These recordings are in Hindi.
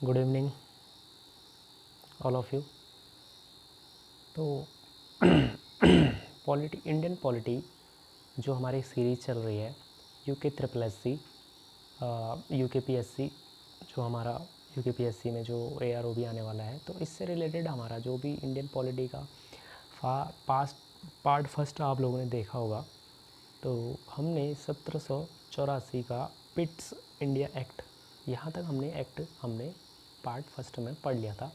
Good evening all of you. तो पॉलिटी, इंडियन पॉलिटी जो हमारी सीरीज़ चल रही है UK triple S C, UK P S C, जो हमारा यूके पी एस सी में जो AROB आने वाला है, तो इससे रिलेटेड हमारा जो भी इंडियन पॉलिटी का पार्ट फर्स्ट आप लोगों ने देखा होगा। तो हमने 1784 का पिट्स इंडिया एक्ट, यहाँ तक हमने पार्ट फर्स्ट में पढ़ लिया था,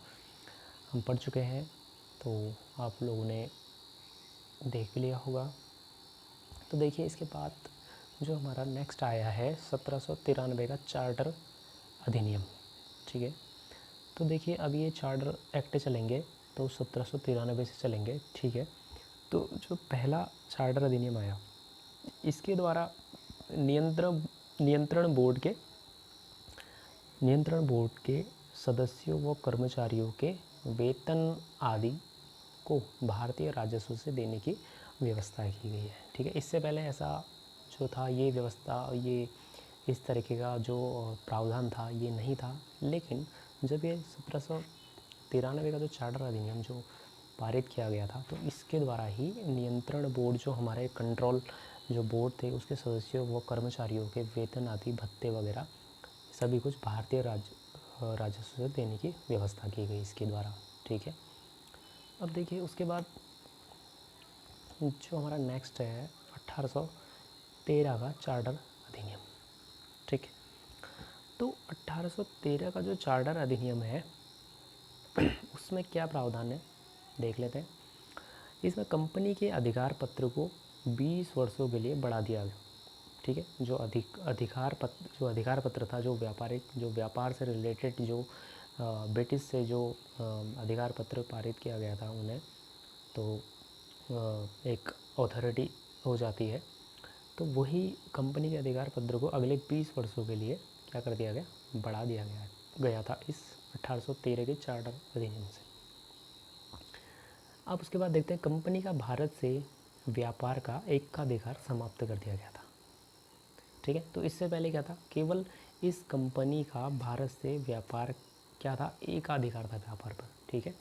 हम पढ़ चुके हैं। तो आप लोगों ने देख भी लिया होगा। तो देखिए, इसके बाद जो हमारा नेक्स्ट आया है 1793 का चार्टर अधिनियम, ठीक है। तो देखिए, अब ये चार्टर एक्ट चलेंगे तो 1793 से चलेंगे, ठीक है। तो जो पहला चार्टर अधिनियम आया, इसके द्वारा नियंत्रण बोर्ड के सदस्यों व कर्मचारियों के वेतन आदि को भारतीय राजस्व से देने की व्यवस्था की गई है, ठीक है। इससे पहले ऐसा जो था, ये व्यवस्था, ये इस तरीके का जो प्रावधान था ये नहीं था। लेकिन जब ये 1793 का जो चार्टर अधिनियम जो पारित किया गया था, तो इसके द्वारा ही नियंत्रण बोर्ड, जो हमारे कंट्रोल जो बोर्ड थे, उसके सदस्यों व कर्मचारियों के वेतन आदि भत्ते वगैरह सभी कुछ भारतीय राजस्व से देने की व्यवस्था की गई इसके द्वारा, ठीक है। अब देखिए, उसके बाद जो हमारा नेक्स्ट है 1813 का चार्टर अधिनियम, ठीक है। तो 1813 का जो चार्टर अधिनियम है उसमें क्या प्रावधान है देख लेते हैं। इसमें कंपनी के अधिकार पत्र को 20 वर्षों के लिए बढ़ा दिया गया, ठीक है। जो अधिकार पत्र था, जो व्यापार से रिलेटेड जो ब्रिटिश से जो अधिकार पत्र पारित किया गया था उन्हें, तो एक अथॉरिटी हो जाती है, तो वही कंपनी के अधिकार पत्र को अगले 20 वर्षों के लिए क्या कर दिया गया, बढ़ा दिया गया था इस 1813 के चार्टर अधिनियम से। अब उसके बाद देखते हैं, कंपनी का भारत से व्यापार का एकाधिकार समाप्त कर दिया गया था, ठीक है। तो इससे पहले क्या था, केवल इस कंपनी का भारत से व्यापार क्या था, एकाधिकार था व्यापार पर, ठीक है।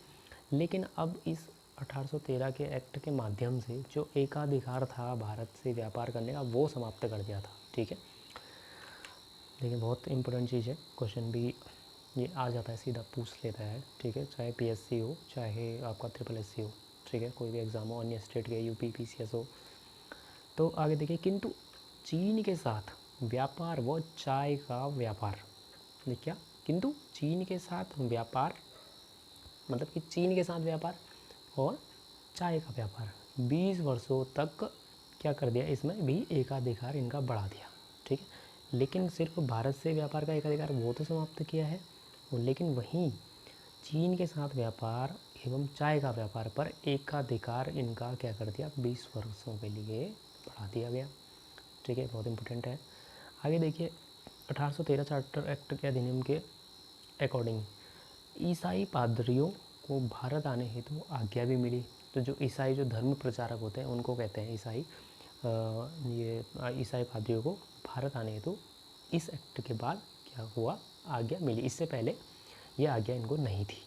लेकिन अब इस 1813 के एक्ट के माध्यम से जो एकाधिकार था भारत से व्यापार करने का, वो समाप्त कर दिया था, ठीक है। देखिए, बहुत इंपॉर्टेंट चीज़ है, क्वेश्चन भी ये आ जाता है, सीधा पूछ लेता है, ठीक है। चाहे PSC हो, चाहे आपका SSS हो, ठीक है, कोई भी एग्ज़ाम हो, अन्य स्टेट के UP PCS हो। तो आगे देखिए, किंतु चीन के साथ व्यापार व चाय का व्यापार, क्या, किंतु चीन के साथ व्यापार, मतलब कि चीन के साथ व्यापार और चाय का व्यापार 20 वर्षों तक क्या कर दिया, इसमें भी एकाधिकार इनका बढ़ा दिया, ठीक है। लेकिन सिर्फ भारत से व्यापार का एकाधिकार वो तो समाप्त किया है, लेकिन वहीं चीन के साथ व्यापार एवं चाय का व्यापार पर एकाधिकार इनका क्या कर दिया, 20 वर्षों के लिए बढ़ा दिया गया, ठीक है। बहुत इंपॉर्टेंट है। आगे देखिए, 1813 चार्टर एक्ट के अधिनियम के अकॉर्डिंग ईसाई पादरियों को भारत आने हेतु आज्ञा भी मिली। तो जो ईसाई जो धर्म प्रचारक होते हैं उनको कहते हैं ईसाई। ये ईसाई पादरियों को भारत आने हेतु इस एक्ट के बाद क्या हुआ, आज्ञा मिली। इससे पहले ये आज्ञा इनको नहीं थी।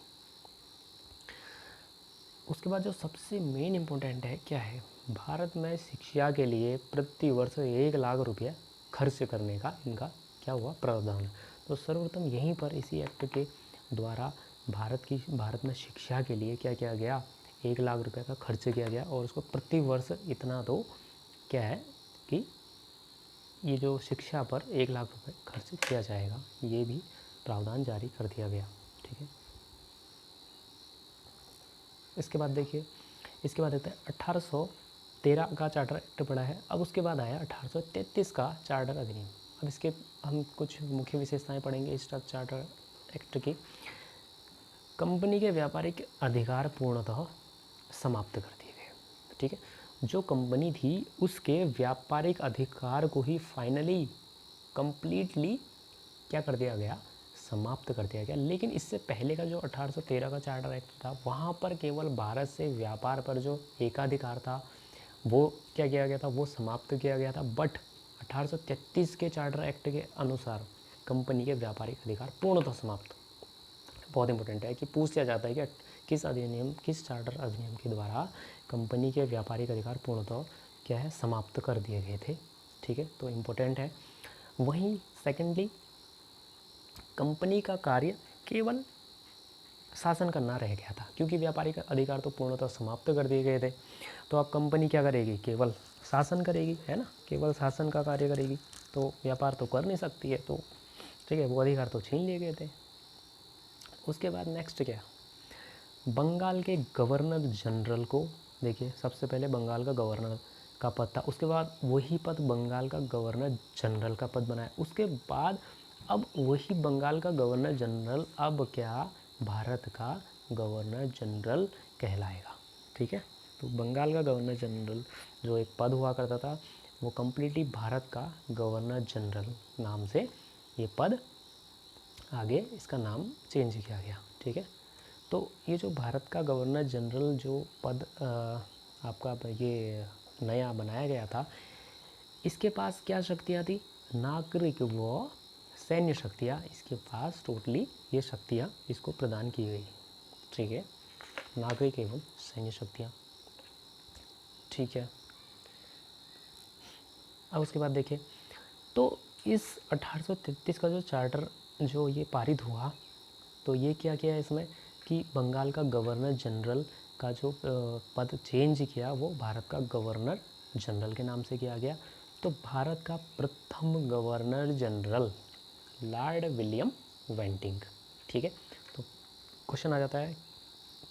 उसके बाद जो सबसे मेन इम्पोर्टेंट है क्या है, भारत में शिक्षा के लिए प्रति वर्ष 1 लाख रुपया खर्च करने का इनका क्या हुआ, प्रावधान। तो सर्वप्रथम यहीं पर इसी एक्ट के द्वारा भारत में शिक्षा के लिए क्या किया गया, 1 लाख रुपये का खर्च किया गया, और उसको प्रति वर्ष इतना तो क्या है कि ये जो शिक्षा पर 1 लाख रुपये खर्च किया जाएगा, ये भी प्रावधान जारी कर दिया गया, ठीक है। इसके बाद देखिए, इसके बाद देखते हैं 1813 का चार्टर एक्ट पड़ा है। अब उसके बाद आया 1833 का चार्टर अधिनियम। अब इसके हम कुछ मुख्य विशेषताएं पढ़ेंगे इस चार्टर एक्ट की। कंपनी के व्यापारिक अधिकार पूर्णतः समाप्त कर दिए गए, ठीक है। जो कंपनी थी उसके व्यापारिक अधिकार को ही फाइनली कंप्लीटली क्या कर दिया गया, समाप्त कर दिया गया। लेकिन इससे पहले का जो 1813 का चार्टर एक्ट था, वहाँ पर केवल भारत से व्यापार पर जो एकाधिकार था वो क्या किया गया था, वो समाप्त किया गया था। बट 1833 के चार्टर एक्ट के अनुसार कंपनी के व्यापारिक अधिकार पूर्णतः समाप्त बहुत इंपॉर्टेंट है कि पूछ लिया जाता है कि किस चार्टर अधिनियम के द्वारा कंपनी के व्यापारिक अधिकार पूर्णतः क्या है समाप्त कर दिए गए थे। ठीक है, तो इम्पोर्टेंट है। वहीं सेकेंडली कंपनी का कार्य केवल शासन करना रह गया था, क्योंकि व्यापारिक अधिकार तो पूर्णतः समाप्त कर दिए गए थे। तो अब कंपनी क्या करेगी, केवल शासन करेगी, है ना, केवल शासन का कार्य करेगी, तो व्यापार तो कर नहीं सकती है। तो ठीक है, वो अधिकार तो छीन लिए गए थे। उसके बाद नेक्स्ट क्या, बंगाल के गवर्नर जनरल को, देखिए सबसे पहले बंगाल का गवर्नर का पद था, उसके बाद वही पद बंगाल का गवर्नर जनरल का पद बनाया। उसके बाद अब वही बंगाल का गवर्नर जनरल अब क्या भारत का गवर्नर जनरल कहलाएगा। ठीक है, तो बंगाल का गवर्नर जनरल जो एक पद हुआ करता था, वो कम्प्लीटली भारत का गवर्नर जनरल नाम से ये पद आगे इसका नाम चेंज किया गया। ठीक है, तो ये जो भारत का गवर्नर जनरल जो पद आपका ये नया बनाया गया था, इसके पास क्या शक्तियाँ थी, नागरिक व सैन्य शक्तियाँ, इसके पास टोटली ये शक्तियाँ इसको प्रदान की गई। ठीक है, नागरिक एवं सैन्य शक्तियाँ। ठीक है, अब उसके बाद देखिए, तो इस 1833 का जो चार्टर जो ये पारित हुआ, तो ये क्या किया इसमें कि बंगाल का गवर्नर जनरल का जो पद चेंज किया वो भारत का गवर्नर जनरल के नाम से किया गया। तो भारत का प्रथम governor general Lord William Bentinck. ठीक है, तो क्वेश्चन आ जाता है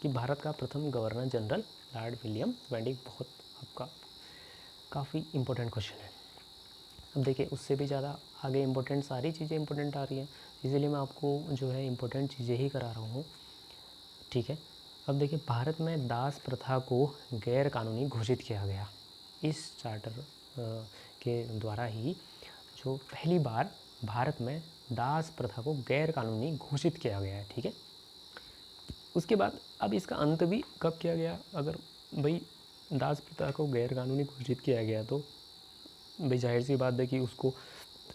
कि भारत का प्रथम governor general Lord William Bentinck, बहुत आपका काफ़ी इम्पोर्टेंट क्वेश्चन है। अब देखिए उससे भी ज़्यादा आगे इम्पोर्टेंट सारी चीज़ें इम्पोर्टेंट आ रही हैं, इसीलिए मैं आपको जो है इम्पोर्टेंट चीज़ें ही करा रहा हूँ। ठीक है, अब देखिए भारत में दास प्रथा को गैर कानूनी घोषित किया गया। इस चार्टर के द्वारा ही जो पहली बार भारत में दास प्रथा को गैर कानूनी घोषित किया गया है। ठीक है, उसके बाद अब इसका अंत भी कब किया गया, अगर भाई दास प्रथा को गैर कानूनी घोषित किया गया तो भाई जाहिर सी बात है कि उसको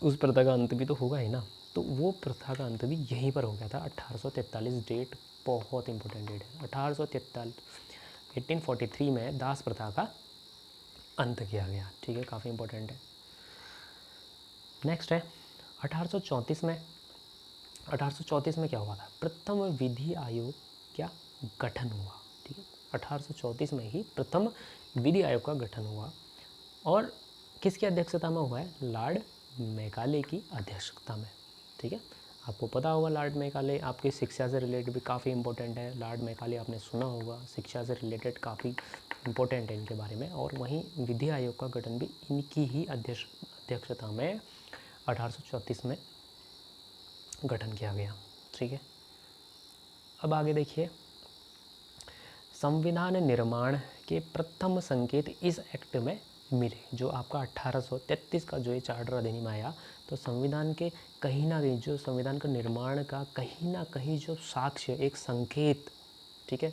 उस प्रथा का अंत भी तो होगा ही ना। तो वो प्रथा का अंत भी यहीं पर हो गया था 1843। डेट बहुत इंपॉर्टेंट डेट है, 1843 1843 में दास प्रथा का अंत किया गया। ठीक है, काफ़ी इंपॉर्टेंट है। नेक्स्ट है 1834 में। 1834 में क्या हुआ था, प्रथम विधि आयोग क्या गठन हुआ। ठीक है, 1834 में ही प्रथम विधि आयोग का गठन हुआ, और किसकी अध्यक्षता में हुआ है, लॉर्ड मैकाले की अध्यक्षता में। ठीक है, आपको पता होगा लॉर्ड मैकाले आपकी शिक्षा से रिलेटेड भी काफ़ी इंपॉर्टेंट है। लॉर्ड मैकाले आपने सुना होगा, शिक्षा से रिलेटेड काफ़ी इंपॉर्टेंट है इनके बारे में। और वहीं विधि आयोग का गठन भी इनकी ही अध्यक्षता में 1834 में गठन किया गया। ठीक है, अब आगे देखिए, संविधान निर्माण के प्रथम संकेत इस एक्ट में मिले। जो आपका 1833 का जो ये चार्टर अधिनियम आया, तो संविधान के कहीं ना कहीं जो संविधान का निर्माण का कहीं ना कहीं जो साक्ष्य, एक संकेत, ठीक है,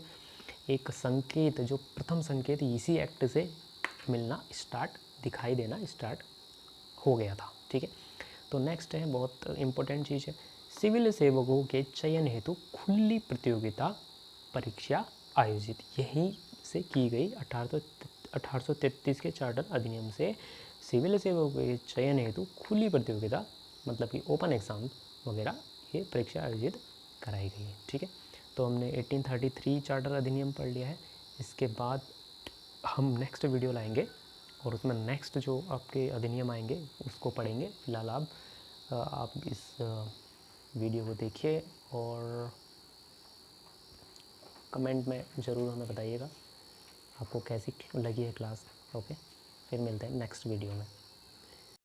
एक संकेत, जो प्रथम संकेत इसी एक्ट से मिलना दिखाई देना स्टार्ट हो गया था। ठीक है, तो नेक्स्ट है बहुत इम्पोर्टेंट चीज़ है, सिविल सेवकों के चयन हेतु खुली प्रतियोगिता परीक्षा आयोजित यहीं से की गई। 1833 के चार्टर अधिनियम से सिविल सेवकों के चयन हेतु खुली प्रतियोगिता, मतलब कि ओपन एग्ज़ाम वगैरह ये परीक्षा आयोजित कराई गई है। ठीक है, तो हमने 1833 चार्टर अधिनियम पढ़ लिया है। इसके बाद हम नेक्स्ट वीडियो लाएंगे और उसमें नेक्स्ट जो आपके अधिनियम आएंगे उसको पढ़ेंगे। फिलहाल आप इस वीडियो को देखिए और कमेंट में ज़रूर हमें बताइएगा आपको कैसी लगी है क्लास। ओके, फिर मिलते हैं नेक्स्ट वीडियो में।